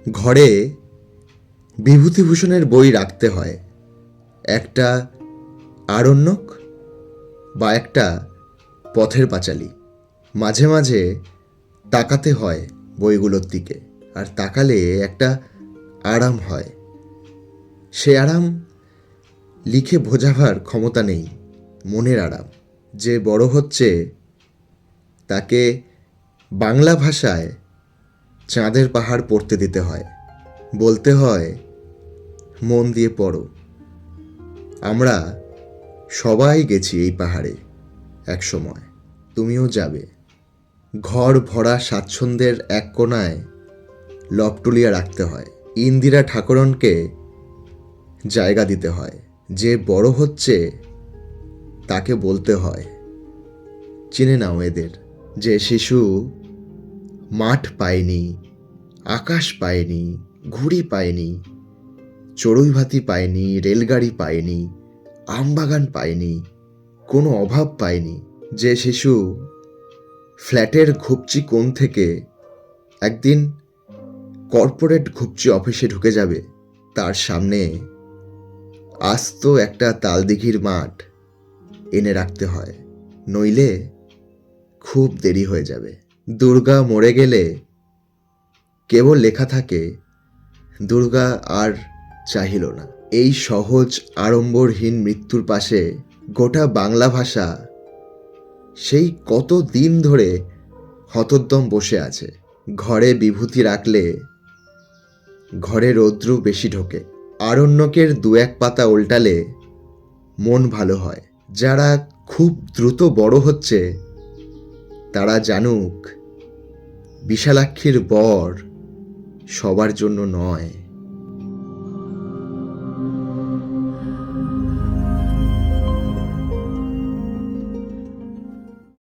ঘরে বিভূতিভূষণের বই রাখতে হয়, একটা আরণ্যক বা একটা পথের পাঁচালী। মাঝে মাঝে তাকাতে হয় বইগুলোর দিকে, আর তাকালে একটা আরাম হয়। সে আরাম লিখে বোঝাবার ক্ষমতা নেই, মনের আরাম। যে বড় হচ্ছে তাকে বাংলা ভাষায় চাঁদের পাহাড় পড়তে দিতে হয়, বলতে হয় মন দিয়ে পড়ো। আমরা সবাই গেছি এই পাহাড়ে এক সময়, তুমিও যাবে। ঘর ভরা স্বাচ্ছন্দ্যের এক কোণায় লপটুলিয়া রাখতে হয়, ইন্দিরা ঠাকুরনকে জায়গা দিতে হয়। যে বড় হচ্ছে তাকে বলতে হয়, চিনে নাও এদের। যে শিশু মাঠ পায়নি, আকাশ পায়নি, ঘুড়ি পায়নি, চড়ুইভাতি পায়নি, রেলগাড়ি পায়নি, আমবাগান পায়নি, কোনো অভাব পায়নি, যে শিশু ফ্ল্যাটের ঘুপচি কোণ থেকে একদিন কর্পোরেট ঘুপচি অফিসে ঢুকে যাবে, তার সামনে আস্ত একটা তালদিঘির মাঠ এনে রাখতে হয়, নইলে খুব দেরি হয়ে যাবে। দুর্গা মরে গেলে কেবল লেখা থাকে, দুর্গা আর চাহিল না। এই সহজ আড়ম্বরহীন মৃত্যুর পাশে গোটা বাংলা ভাষা সেই কত দিন ধরে হতোদ্যম বসে আছে। ঘরে বিভূতি রাখলে ঘরে রৌদ্র বেশি ঢোকে, আরণ্যকের দু এক পাতা উল্টালে মন ভালো হয়। যারা খুব দ্রুত বড় হচ্ছে তারা জানুক, বিশালাক্ষীর বর সবার জন্য নয়।